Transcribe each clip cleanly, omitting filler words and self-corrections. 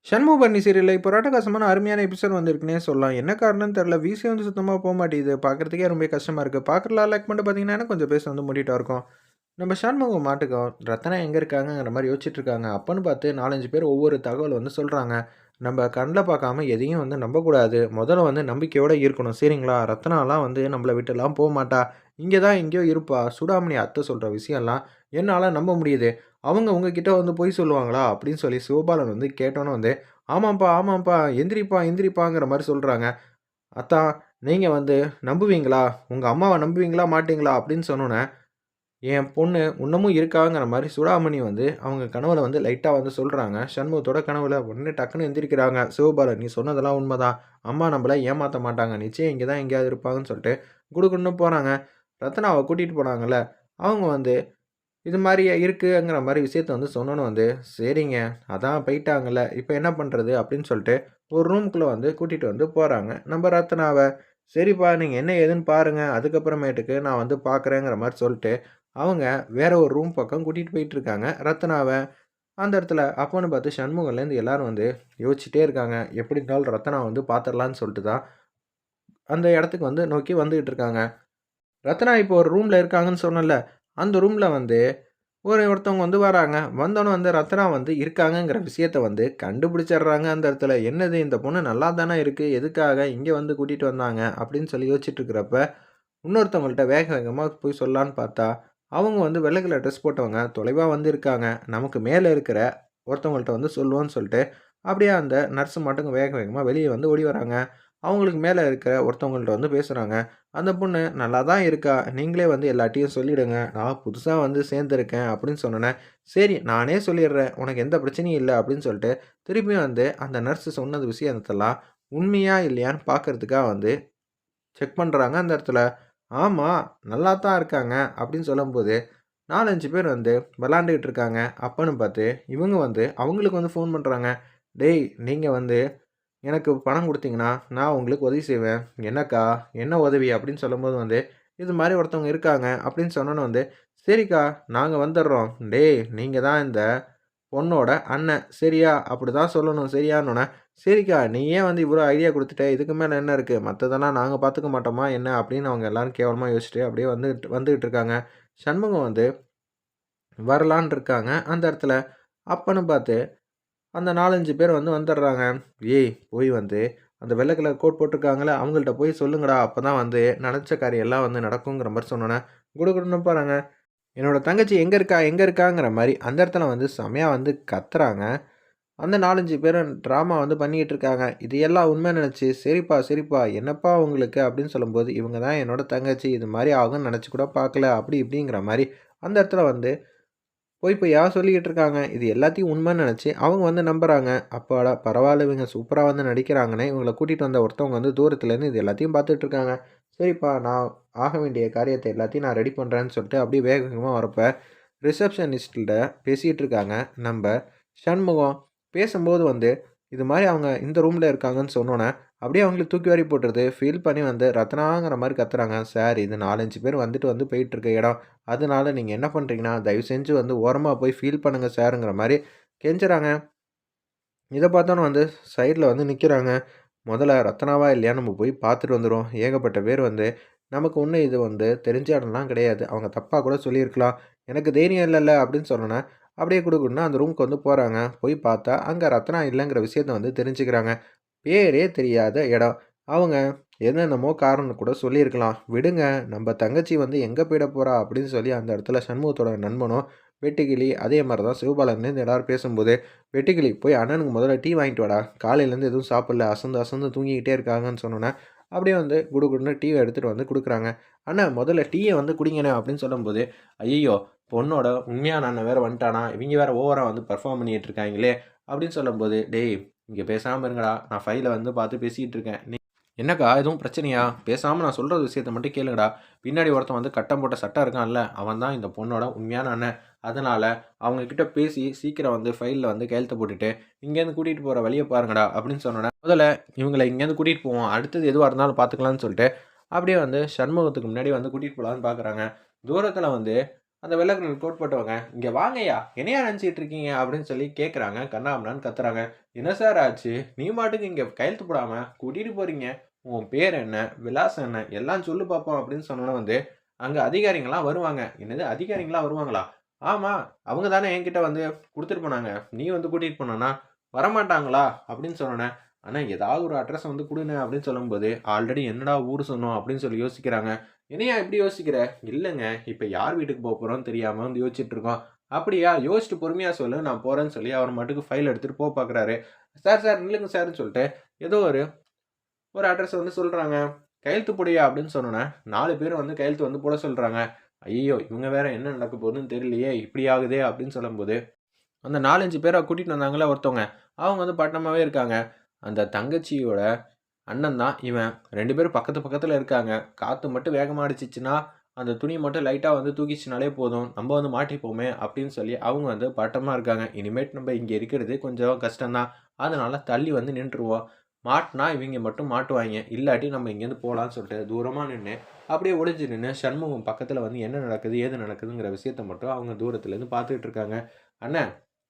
சண்முகபரணி சீரியல்ல இப்போ ராட்டகாசமான அருமையான எபிசோட் வந்திருக்குன்னே சொல்லலாம். என்ன காரணம்னு தெரியல. விசி வந்து சுத்தமா போமாட்டேங்குது. பார்க்கறதுக்கே ரொம்ப கஷ்டமா இருக்கு. பார்க்குறலாம் லைக் பண்ணிட்டு பார்த்தீங்கன்னா, எனக்கு கொஞ்சம் பேச வந்து மூடிட்டா இருக்கும். நம்ம சண்முகம் மாட்டுக்கும் ரத்தனா எங்க இருக்காங்கங்கிற மாரி யோசிச்சுட்டு இருக்காங்க. அப்பன்னு பார்த்து 4, 5 பேர் ஒவ்வொரு தகவல் வந்து சொல்றாங்க. நம்ம கண்ல பார்க்காம எதையும் வந்து நம்பக்கூடாது. முதல்ல வந்து நம்பிக்கையோட இருக்கணும். சரிங்களா? ரத்னாலாம் வந்து நம்மள விட்டுலாம் போமாட்டா. இங்க தான் எங்கேயோ இருப்பா. சூடாமணி அத்தை சொல்ற விஷயம்லாம் என்னால நம்ப முடியுது. அவங்க உங்ககிட்ட வந்து பொய் சொல்லுவாங்களா? அப்படின்னு சொல்லி சிவபாலன் வந்து கேட்டோனே வந்து, ஆமாம்ப்பா, ஆமாம்ப்பா. எந்திரிப்பா, எந்திரிப்பாங்கிற மாரி சொல்றாங்க. அத்தான் நீங்க வந்து நம்புவீங்களா? உங்க அம்மாவ நம்புவீங்களா? மாட்டீங்களா? அப்படின்னு சொன்னோனே என் பொண்ணு இன்னமும் இருக்காங்கிற மாரி சூடாமணி வந்து அவங்க கனவுல வந்து லைட்டா வந்து சொல்றாங்க. சண்முகத்தோட கனவுல உடனே டக்குனு எந்திரிக்கிறாங்க. சிவபாலன் நீ சொன்னதெல்லாம் உண்மதான். அம்மா நம்மள ஏமாத்த மாட்டாங்க. நிச்சயம் இங்க தான் எங்கேயாவது இருப்பாங்கன்னு சொல்லிட்டு குடுகுடுன்னு போறாங்க. ரத்னாவ கூட்டிட்டு போனாங்கல்ல, அவங்க வந்து இது மாரி இருக்குங்கிற மாரி விஷயத்த வந்து சொன்னோனே வந்து, சரிங்க அதான் போயிட்டாங்கல்ல, இப்ப என்ன பண்றது? அப்படின்னு சொல்லிட்டு ஒரு ரூம்குள்ள வந்து கூட்டிட்டு வந்து போறாங்க. நம்ம ரத்னாவ. சரிப்பா நீங்க என்ன ஏதுன்னு பாருங்க. அதுக்கப்புறமேட்டுக்கு நான் வந்து பார்க்குறேங்கிற மாரி சொல்ட்டு அவங்க வேற ஒரு ரூம் பக்கம் கூட்டிட்டு போயிட்டுருக்காங்க ரத்னாவ. அந்த இடத்துல அப்போன்னு பார்த்து சண்முகம்லேருந்து எல்லாரும் வந்து யோசிச்சுட்டே இருக்காங்க. எப்படி இருந்தாலும் ரத்னாவ வந்து பார்த்துரலான்னு சொல்லிட்டு தான் அந்த இடத்துக்கு வந்து நோக்கி வந்துகிட்டு இருக்காங்க. ரத்னா இப்போ ஒரு ரூம்ல இருக்காங்கன்னு சொன்னேன்ல, அந்த ரூம்ல வந்து ஒருத்தவங்க வந்து வராங்க. வந்தோனே வந்து ரத்னா வந்து இருக்காங்கங்கிற விஷயத்த வந்து கண்டுபிடிச்சிடுறாங்க அந்த இடத்துல. என்னது இந்த பொண்ணு நல்லா தானே இருக்கு. எதுக்காக இங்க வந்து கூட்டிட்டு வந்தாங்க? அப்படின்னு சொல்லி யோசிச்சுட்டு இருக்கிறப்ப இன்னொருத்தவங்கள்ட்ட வேக வேகமா போய் சொல்லலான்னு பார்த்தா, அவங்க வந்து வெள்ளை கலர் ட்ரெஸ் போட்டவங்க தொலைவா வந்து இருக்காங்க. நமக்கு மேல இருக்கிற ஒருத்தவங்கள்ட்ட வந்து சொல்லுவோன்னு சொல்லிட்டு, அப்படியே அந்த நர்ஸ் மட்டும் வேக வேகமா வெளிய வந்து ஓடி வராங்க. அவங்களுக்கு மேல இருக்கிற ஒருத்தவங்கள்ட்ட வந்து பேசுறாங்க. அந்த பொண்ணு நல்லா தான் இருக்கா. நீங்களே வந்து எல்லார்ட்டயும் சொல்லிடுங்க. நான் புதுசா வந்து சேர்ந்திருக்கேன் அப்படின்னு சொன்னோனே, சரி நானே சொல்லிடுறேன். உனக்கு எந்த பிரச்சனையும் இல்ல அப்படின்னு சொல்லிட்டு, திருப்பியும் வந்து அந்த நர்ஸ் சொன்னது விஷயத்தெல்லாம் உண்மையா இல்லையான்னு பார்க்கறதுக்காக வந்து செக் பண்றாங்க அந்த இடத்துல. ஆமா, நல்லா தான் இருக்காங்க அப்படின்னு சொல்லும்போது, 4, 5 பேர் வந்து விளாண்டுக்கிட்டு இருக்காங்க. அப்பன்னு பார்த்து, இவங்க வந்து அவங்களுக்கு வந்து ஃபோன் பண்றாங்க. "டேய் நீங்க வந்து எனக்கு பணம் குடுத்தீங்கன்னா, நான் உங்களுக்கு உதவி செய்வேன்." "என்னக்கா? என்ன உதவி?" அப்படின்னு சொல்லும்போது வந்து, "இது மாரி ஒருத்தவங்க இருக்காங்க." அப்படின்னு சொன்னோனே வந்து, "சரிக்கா, நாங்க வந்துர்றோம்." "டேய் நீங்க தான் இந்த பொண்ணோட அண்ணன். சரியா? அப்படிதான் சொல்லணும். சரியான்னோனே, "சரிக்கா, நீ ஏன் வந்து இவ்வளோ ஐடியா குடுத்துட்ட? இதுக்கு மேல என்ன இருக்கு? மத்ததெல்லாம் நாங்க பார்த்துக்க மாட்டோமா என்ன?" அப்படின்னு அவங்க எல்லாரும் கேவலமா யோசிச்சுட்டு அப்படியே வந்துகிட்டு இருக்காங்க. சண்முகம் வந்து வரலான்னு இருக்காங்க அந்த இடத்துல. அப்பன்னு பார்த்து அந்த 4, 5 பேர் வந்து வந்துடுறாங்க. "ஏய் போய் வந்து அந்த வெள்ள கலர் கோட் போட்டுருக்காங்கல்ல, அவங்கள்ட்ட போய் சொல்லுங்கடா. அப்பதான் வந்து நெனச்ச காரியம் எல்லாம் வந்து நடக்குங்கிற" மாரி சொன்னோனே, குடுகுடுன்னு போறாங்க. என்னோட தங்கச்சி எங்க இருக்கா? எங்க இருக்காங்கிற மாரி அந்த இடத்துல வந்து செமையா வந்து கத்துறாங்க. அந்த 4, 5 பேரும் ட்ராமா வந்து பண்ணிக்கிட்டு இருக்காங்க. இது எல்லாம் உண்மை நினைச்சு, "சரிப்பா, சரிப்பா. என்னப்பா உங்களுக்கு?" அப்படின்னு சொல்லும்போது, "இவங்க தான் என்னோட தங்கச்சி. இது மாரி ஆகும்னு நினைச்சு கூட பார்க்கல." அப்படி இப்படிங்கிற மாரி அந்த இடத்துல வந்து பொய் பொய்யா சொல்லிக்கிட்டு இருக்காங்க. இது எல்லாத்தையும் உண்மைன்னு நினைச்சு அவங்க வந்து நம்புறாங்க. அப்பாடா! பரவால்ல இவங்க சூப்பரா வந்து நடிக்கிறாங்கன்னு இவங்கள கூட்டிட்டு வந்த ஒருத்தவங்க வந்து தூரத்துலேருந்து இது எல்லாத்தையும் பார்த்துட்டு இருக்காங்க. சரிப்பா நான் ஆக வேண்டிய காரியத்த எல்லாத்தையும் நான் ரெடி பண்றேன்னு சொல்லிட்டு அப்படியே வேக வேகமா வரப்ப, ரிசப்ஷனிஸ்ட்ல பேசிட்டு இருக்காங்க நம்ப சண்முகம். பேசும்போது வந்து, இது மாரி அவங்க இந்த ரூம்ல இருக்காங்கன்னு சொன்னோனே, அப்படியே அவங்களுக்கு தூக்கி வாரி போட்டுருது. ஃபீல் பண்ணி வந்து ரத்னாங்கிற மாரி கத்துறாங்க. "சார் இது 4, 5 பேர் வந்துட்டு வந்து போயிட்டு இருக்க இடம். அதனால நீங்க என்ன பண்றீங்கன்னா, தயவு செஞ்சு வந்து ஓரமா போய் ஃபீல் பண்ணுங்க சார்ங்கிற" மாரி கெஞ்சுறாங்க. இத பார்த்தோனே வந்து சைட்ல வந்து நிக்கிறாங்க. முதல்ல ரத்னாவா இல்லையான்னு நம்ம போய் பார்த்துட்டு வந்துருவோம். ஏகப்பட்ட பேர் வந்து நமக்கு ஒண்ணும் இது வந்து தெரிஞ்ச இடம்லாம் கிடையாது. அவங்க தப்பா கூட சொல்லியிருக்கலாம். எனக்கு தைரியம் இல்லல்ல அப்படின்னு சொன்னோனே, அப்படியே குடுகுடுன்னு அந்த ரூமுக்கு வந்து போறாங்க. போய் பார்த்தா, அங்க ரத்னா இல்லங்கிற விஷயத்த வந்து தெரிஞ்சுக்கிறாங்க. பேரே தெரியாத இடம். அவங்க என்னென்னமோ காரணம் கூட சொல்லியிருக்கலாம். விடுங்க நம்ம தங்கச்சி வந்து எங்க போயிட போறா அப்படின்னு சொல்லி அந்த இடத்துல சண்முகத்தோட நண்பனும், வெட்டுக்கிளி அதே மாரி தான் சிவபாலன்லேருந்து எல்லாரும் பேசும்போது, "வெட்டுக்கிளி போய் அண்ணனுக்கு முதல்ல டீ வாங்கிட்டு வாடா. காலையிலேருந்து எதுவும் சாப்பிடல. அசந்து அசந்து தூங்கிக்கிட்டே இருக்காங்கன்னு" சொன்னோனே, அப்படியே வந்து குடுகுடுன்னு டீய எடுத்துட்டு வந்து குடுக்குறாங்க. "அண்ணா முதல்ல டீய வந்து குடிங்கண்ணே" அப்படின்னு சொல்லும்போது, "ஐயய்யோ! பொண்ணோட உண்மையான அண்ணன் வேற வந்துட்டானா, இவிங்க வேற ஓவரா வந்து பெர்ஃபார்ம் பண்ணிட்டு இருக்காய்ங்களே" அப்படின்னு சொல்லும்போது, "டேய் இங்க பேசாம இருங்கடா. நான் ஃபைல வந்து பார்த்து பேசிட்டு இருக்கேன். என்னக்கா எதுவும் பிரச்சனையா? பேசாம நான் சொல்ற விஷயத்த மட்டும் கேளுங்கடா. பின்னாடி ஒருத்தன் வந்து கட்டம் போட்ட சட்டை இருக்கான்ல, அவன் தான் இந்த பொண்ணோட உண்மையான அண்ணன். அதனால அவங்க கிட்ட பேசி சீக்கிரம் வந்து ஃபைல்ல வந்து கையெழுத்து போட்டுட்டு, இங்கேருந்து கூட்டிட்டு போற வழிய பாருங்கடா" அப்படின்னு சொன்னோனே, முதல்ல இவங்கள இங்கேருந்து கூட்டிட்டு போவோம். அடுத்தது எதுவா இருந்தாலும் பார்த்துக்கலாம்னு சொல்லிட்டு, அப்படியே வந்து சண்முகத்துக்கு முன்னாடி வந்து கூட்டிட்டு போலான்னு பார்க்குறாங்க. தூரத்தில வந்து அந்த வெள்ளை கலர் கோட் போட்டவங்க, "இங்க வாங்கய்யா! என்னையா நெனச்சுக்கிட்டு இருக்கீங்க?" அப்படின்னு சொல்லி கேட்குறாங்க. கன்னாபின்னான்னு கத்துறாங்க. "என்ன சார் ஆச்சு? நீ பாட்டுக்கு இங்க கையெழுத்து போடாம கூட்டிட்டு போறீங்க. உன் பேர் என்ன? விலாசம் என்ன? எல்லாம் சொல்லு பாப்போம்." அப்படின்னு சொன்னோனே வந்து, அங்க அதிகாரிங்கலாம் வருவாங்க. "என்னது அதிகாரிங்கலாம் வருவாங்களா?" "ஆமா. அவங்க தானே என்கிட்ட வந்து குடுத்துட்டு போனாங்க. நீ வந்து கூட்டிட்டு போனன்னா, வரமாட்டாங்களா?" அப்படின்னு சொன்னோனே, "அண்ணா ஏதாவது ஒரு அட்ரஸ் வந்து குடுண்ணே." அப்படின்னு சொல்லும்போது, ஆல்ரெடி என்னடா ஊர் சொன்னோம் அப்படின்னு சொல்லி யோசிக்கிறாங்க. "என்னய்யா இப்படி யோசிக்கிற?" "இல்லங்க, இப்ப யார் வீட்டுக்கு போறோம்னு தெரியாம வந்து யோசிச்சுட்டு இருக்கோம்." "அப்படியா? யோசிச்சுட்டு பொறுமையா சொல்லு. நான் போறேன்னு" சொல்லி அவர் பாட்டுக்கு ஃபைல் எடுத்துட்டு பாக்குறாரு. "சார், சார் நில்லுங்க சார்ன்னு" சொல்லிட்டு ஏதோ ஒரு ஒரு அட்ரஸ் வந்து சொல்றாங்க. "கையெழுத்து போடுய்யா" அப்படின்னு சொன்னோனே, 4 பேரும் வந்து கையெழுத்து வந்து போட சொல்றாங்க. ஐயய்யோ! இவங்க வேற என்ன நடக்க போகுதுன்னு தெரியலையே! இப்படி ஆகுதே அப்படின்னு சொல்லும்போது, அந்த 4, 5 பேர கூட்டிட்டு வந்தாங்கல்ல ஒருத்தவங்க, அவங்க வந்து பட்டமாவே இருக்காங்க. அந்த தங்கச்சியோட அண்ணன் தான் இவன். 2 பேரும் பக்கத்து பக்கத்துல இருக்காங்க. காத்து மட்டும் வேகமா அடிச்சுச்சுன்னா, அந்த துணி மட்டும் லைட்டா வந்து தூக்கிச்சுனாலே போதும். நம்ம வந்து மாட்டிப்போமே அப்படின்னு சொல்லி அவங்க வந்து பட்டமா இருக்காங்க. இனிமேட்டு நம்ம இங்க இருக்கிறது கொஞ்சம் கஷ்டம் தான். அதனால தள்ளி வந்து நின்றுருவோம். மாட்டுனா இவங்க மட்டும் மாட்டுவாய்ங்க. இல்லாட்டி நம்ம இங்கேருந்து போலான்னு சொல்லிட்டு தூரமா நின்னு, அப்படியே ஒளிஞ்சு நின்னு சண்முகம் பக்கத்துல வந்து என்ன நடக்குது, ஏது நடக்குதுங்கிற விஷயத்த மட்டும் அவங்க தூரத்துலேருந்து பார்த்துட்டு இருக்காங்க. "அண்ணே,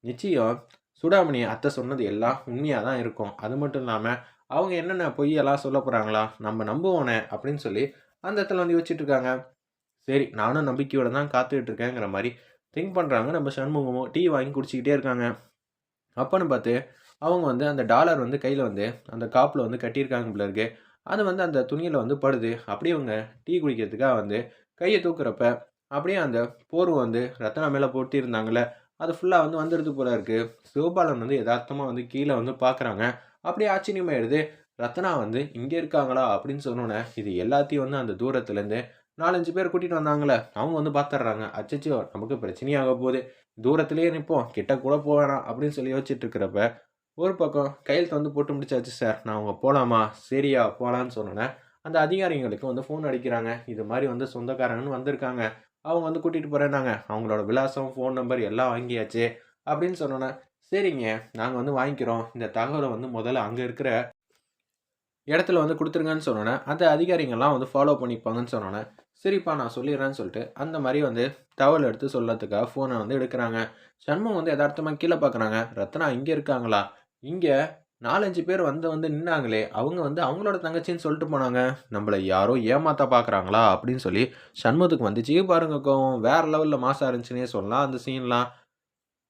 நிச்சயம் சூடாமணி அத்தை சொன்னது எல்லாம் உண்மையா தான் இருக்கும். அது மட்டும் இல்லாம அவங்க என்னென்ன பொய்யெல்லாம் சொல்லப் போறாங்களா? நம்ம நம்புவோனே!" அப்படின்னு சொல்லி அந்த இடத்துல வந்து யோசிச்சுட்டு இருக்காங்க. சரி, நானும் நம்பிக்கையோட தான் காத்துக்கிட்டு இருக்கேங்கிற மாரி திங்க் பண்றாங்க. நம்ம சண்முகமும் டீ வாங்கி குடிச்சுக்கிட்டே இருக்காங்க. அப்பன்னு பார்த்து, அவங்க வந்து அந்த டாலர் வந்து கையில வந்து அந்த காப்புல வந்து கட்டியிருக்காங்க போல இருக்கு. அது வந்து அந்த துணியில வந்து படுது. அப்படியே இவங்க டீ குடிக்கிறதுக்காக வந்து கைய தூக்குறப்ப, அப்படியே அந்த போர்வ வந்து ரத்னா மேல போட்டிருந்தாங்கல்ல, அது ஃபுல்லா வந்து வந்துருது போல இருக்கு. சிவபாலன் வந்து எதார்த்தமா வந்து கீழ வந்து பார்க்குறாங்க. அப்படியே ஆச்சரியமாயிடுது. ரத்னா வந்து இங்க இருக்காங்களா? அப்படின்னு சொன்னோனே, இது எல்லாத்தையும் வந்து அந்த தூரத்துலருந்து 4, 5 பேர் கூட்டிட்டு வந்தாங்கல்ல, அவங்க வந்து பார்த்துடுறாங்க. அச்சச்சோ! நமக்கு பிரச்சனையாக போகுது. தூரத்திலேயே நிப்போம். கிட்ட கூட போ வேணாம் அப்படின்னு சொல்லி யோசிச்சுட்டு இருக்கிறப்ப, ஒரு பக்கம் கையெழுத்து வந்து போட்டு முடிச்சாச்சு சார். அவங்க போலாமா? சரியா போலான்னு சொன்னோனே, அந்த அதிகாரிங்களுக்கு வந்து ஃபோன் அடிக்கிறாங்க. இது மாரி வந்து சொந்தக்காரங்கன்னு வந்திருக்காங்க. அவங்க வந்து கூட்டிட்டு போறேன்னாங்க. அவங்களோட விலாசம், ஃபோன் நம்பர் எல்லாம் வாங்கியாச்சு. அப்படின்னு சொன்னோனே, சரிங்க. நாங்க வந்து வாங்கிக்கிறோம். இந்த தகவல வந்து முதல்ல அங்க இருக்கிற இடத்துல வந்து குடுத்துருங்கன்னு சொன்னோனே, அந்த அதிகாரிங்கலாம் வந்து ஃபாலோ பண்ணிப்பாங்கன்னு சொன்னோனே, சரிப்பா நான் சொல்லிர்றேன்னு சொல்லிட்டு, அந்த மாரி வந்து தகவல் எடுத்து சொல்லத்துக்காக ஃபோன வந்து எடுக்குறாங்க. சண்முகம் வந்து எதார்த்தமா கீழ பாக்குறாங்க. ரத்னா இங்க இருக்காங்களா? இங்க 4, 5 பேர் வந்து வந்து நின்னாங்களே! அவங்க வந்து அவங்களோட தங்கச்சின்னு சொல்லிட்டு போனாங்க. நம்மள யாரோ ஏமாத்த பாக்குறாங்களா? அப்படின்னு சொல்லி சண்முகத்துக்கு வந்துச்சு பாருங்க கோவம். வேற லெவல்ல மாஸா இருந்துச்சுன்னே சொல்லலாம் அந்த சீன்லாம்.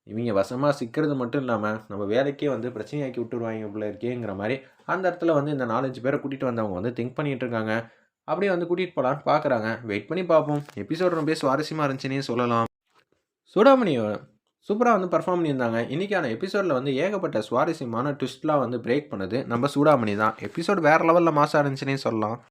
இவிங்க வசமா சிக்கிறது மட்டும் இல்லாம, நம்ம வேலைக்கே வந்து பிரச்சனையாக்கி விட்டுருவாய்ங்க போல இருக்கேங்கிற மாரி, அந்த இடத்துல வந்து இந்த 4, 5 பேர கூட்டிட்டு வந்தவங்க வந்து திங்க் பண்ணிட்டு இருக்காங்க. அப்படியே வந்து கூட்டிட்டு போலான்னு பார்க்குறாங்க. வெயிட் பண்ணி பார்ப்போம். எபிசோட் ரொம்பவே சுவாரஸ்யமா இருந்துச்சுன்னே சொல்லலாம். சூடாமணி சூப்பரா வந்து பெர்ஃபார்ம் பண்ணியிருந்தாங்க. இன்னைக்கான எபிசோட்ல வந்து ஏகப்பட்ட சுவாரஸ்யமான ட்விஸ்ட்லாம் வந்து பிரேக் பண்ணது நம்ம சூடாமணி தான். எபிசோட் வேற லெவல்ல மாஸா இருந்துச்சுன்னே சொல்லலாம்.